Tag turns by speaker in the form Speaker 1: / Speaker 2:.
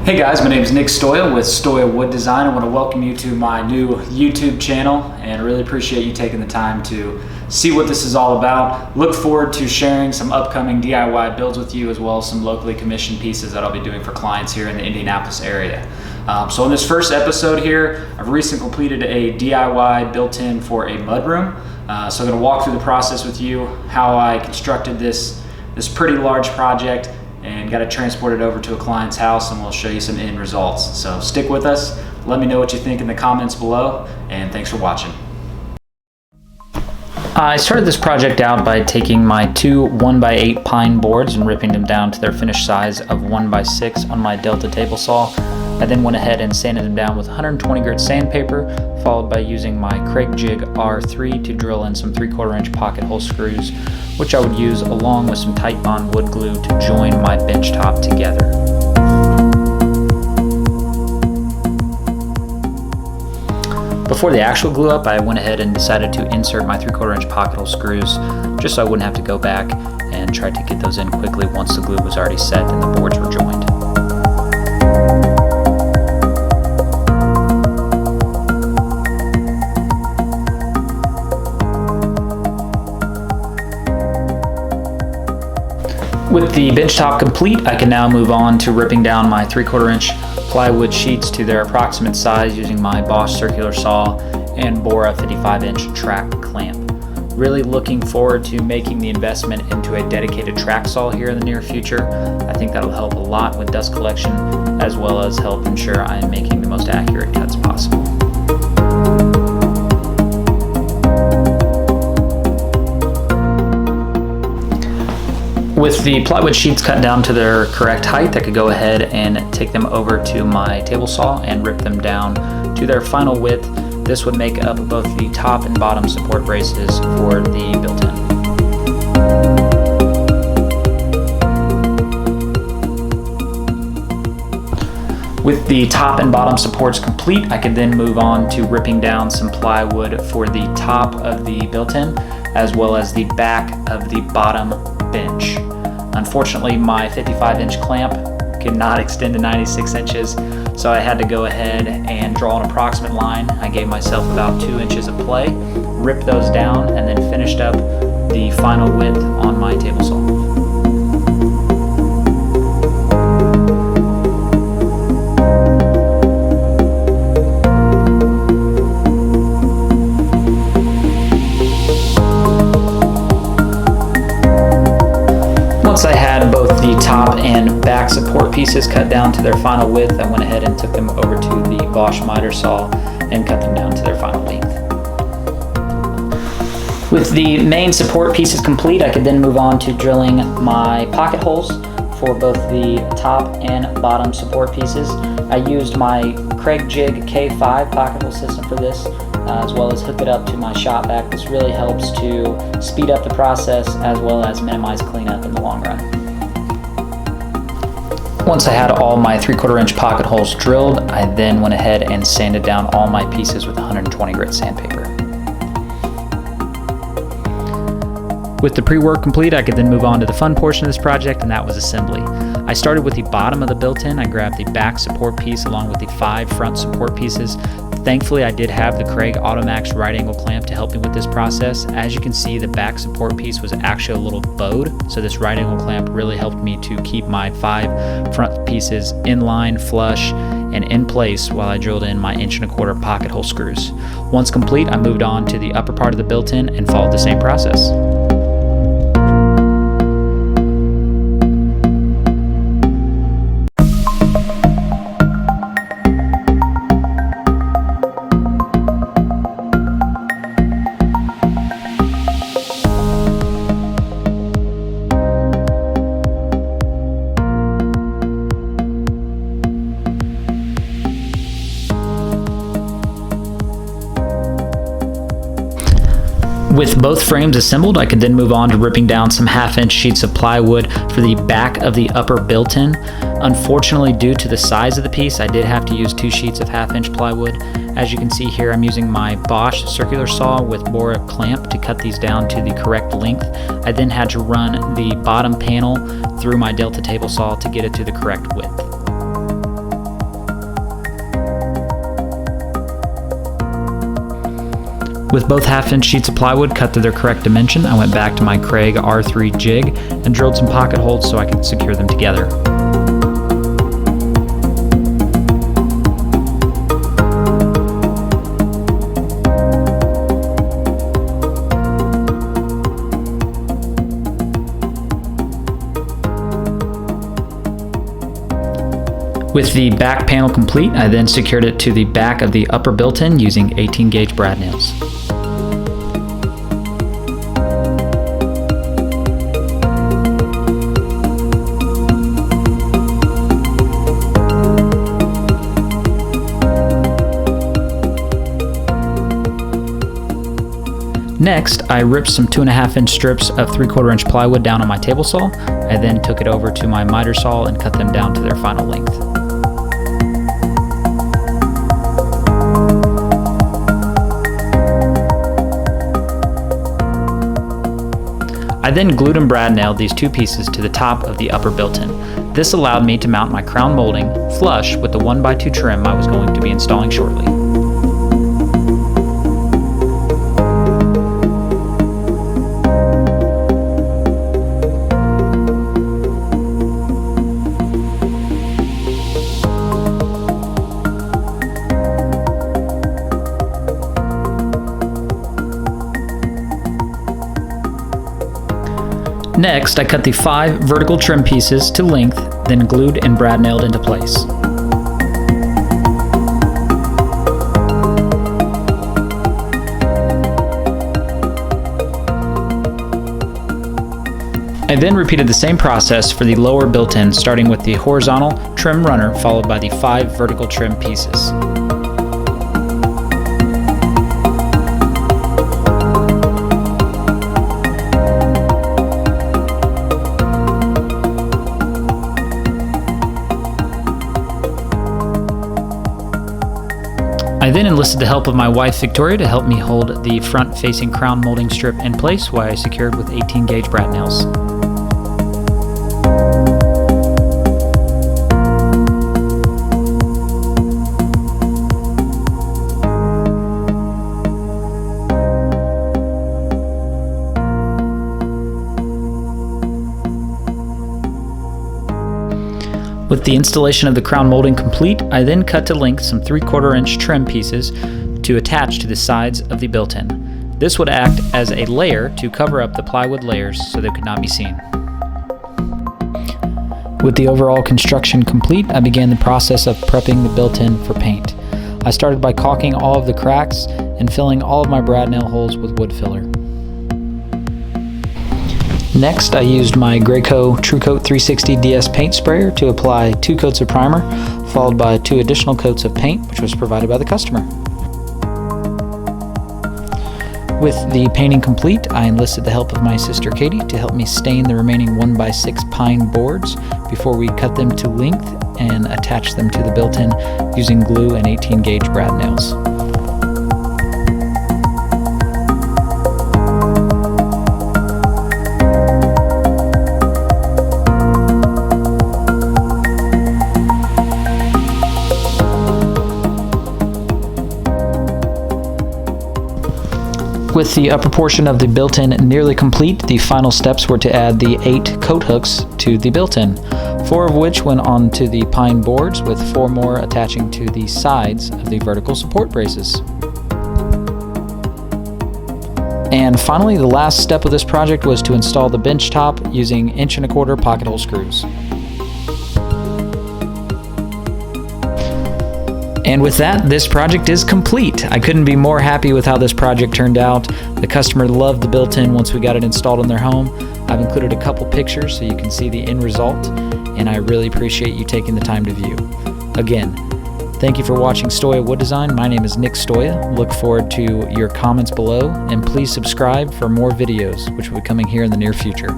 Speaker 1: Hey guys, my name is Nick Stoya with Stoya Wood Design. I want to welcome you to my new YouTube channel and really appreciate you taking the time to see what this is all about. Look forward to sharing some upcoming DIY builds with you, as well as some locally commissioned pieces that I'll be doing for clients here in the Indianapolis area. So in this first episode here, I've recently completed a DIY built-in for a mudroom. So I'm going to walk through the process with you, how I constructed this pretty large project and got to transport it over to a client's house, and we'll show you some end results. So stick with us, let me know what you think in the comments below, and thanks for watching. I started this project out by taking my two 1x8 pine boards and ripping them down to their finished size of 1x6 on my Delta table saw. I then went ahead and sanded them down with 120 grit sandpaper, followed by using my Craig Jig R3 to drill in some 3/4 inch pocket hole screws, which I would use along with some tight bond wood glue to join my bench top together. Before the actual glue up, I went ahead and decided to insert my 3/4 inch pocket hole screws just so I wouldn't have to go back and try to get those in quickly once the glue was already set and the boards were joined. With the bench top complete, I can now move on to ripping down my 3/4 inch plywood sheets to their approximate size using my Bosch circular saw and bore a 55 inch track clamp. Really looking forward to making the investment into a dedicated track saw here in the near future. I think that'll help a lot with dust collection, as well as help ensure I am making the most accurate cuts possible. With the plywood sheets cut down to their correct height, I could go ahead and take them over to my table saw and rip them down to their final width. This would make up both the top and bottom support braces for the built-in. With the top and bottom supports complete, I could then move on to ripping down some plywood for the top of the built-in, as well as the back of the bottom bench. Unfortunately, my 55 inch clamp could not extend to 96 inches, so I had to go ahead and draw an approximate line. I gave myself about 2 inches of play, ripped those down, and then finished up the final width on my table saw. Once I had both the top and back support pieces cut down to their final width, I went ahead and took them over to the Bosch miter saw and cut them down to their final length. With the main support pieces complete, I could then move on to drilling my pocket holes for both the top and bottom support pieces. I used my Craig Jig K5 pocket hole system for this, as well as hook it up to my shop vac. This really helps to speed up the process as well as minimize cleanup in the long run. Once I had all my 3/4 inch pocket holes drilled, I then went ahead and sanded down all my pieces with 120 grit sandpaper. With the pre-work complete, I could then move on to the fun portion of this project, and that was assembly. I started with the bottom of the built-in. I grabbed the back support piece along with the 5 front support pieces. Thankfully, I did have the Craig Automax right angle clamp to help me with this process. As you can see, the back support piece was actually a little bowed, so this right angle clamp really helped me to keep my 5 front pieces in line, flush, and in place while I drilled in my 1.25 inch pocket hole screws. Once complete, I moved on to the upper part of the built-in and followed the same process. With both frames assembled, I could then move on to ripping down some 1/2 inch sheets of plywood for the back of the upper built-in. Unfortunately, due to the size of the piece, I did have to use 2 sheets of 1/2 inch plywood. As you can see here, I'm using my Bosch circular saw with bore clamp to cut these down to the correct length. I then had to run the bottom panel through my Delta table saw to get it to the correct width. With both half-inch sheets of plywood cut to their correct dimension, I went back to my Craig R3 jig and drilled some pocket holes so I could secure them together. With the back panel complete, I then secured it to the back of the upper built-in using 18-gauge brad nails. Next, I ripped some 2.5-inch strips of 3/4-inch plywood down on my table saw. I then took it over to my miter saw and cut them down to their final length. I then glued and brad nailed these two pieces to the top of the upper built-in. This allowed me to mount my crown molding flush with the 1x2 trim I was going to be installing shortly. Next, I cut the 5 vertical trim pieces to length, then glued and brad nailed into place. I then repeated the same process for the lower built-in, starting with the horizontal trim runner followed by the 5 vertical trim pieces. I then enlisted the help of my wife Victoria to help me hold the front-facing crown molding strip in place while I secured with 18-gauge brad nails. With the installation of the crown molding complete, I then cut to length some 3/4-inch trim pieces to attach to the sides of the built-in. This would act as a layer to cover up the plywood layers so they could not be seen. With the overall construction complete, I began the process of prepping the built-in for paint. I started by caulking all of the cracks and filling all of my brad nail holes with wood filler. Next, I used my Graco TrueCoat 360 DS paint sprayer to apply 2 coats of primer, followed by 2 additional coats of paint, which was provided by the customer. With the painting complete, I enlisted the help of my sister Katie to help me stain the remaining 1x6 pine boards before we cut them to length and attach them to the built-in using glue and 18-gauge brad nails. With the upper portion of the built-in nearly complete, the final steps were to add the 8 coat hooks to the built-in, 4 of which went onto the pine boards, with 4 more attaching to the sides of the vertical support braces. And finally, the last step of this project was to install the bench top using 1.25-inch pocket hole screws. And with that, this project is complete. I couldn't be more happy with how this project turned out. The customer loved the built-in once we got it installed in their home. I've included a couple pictures so you can see the end result, and I really appreciate you taking the time to view. Again, thank you for watching Stoya Wood Design. My name is Nick Stoya. Look forward to your comments below, and please subscribe for more videos, which will be coming here in the near future.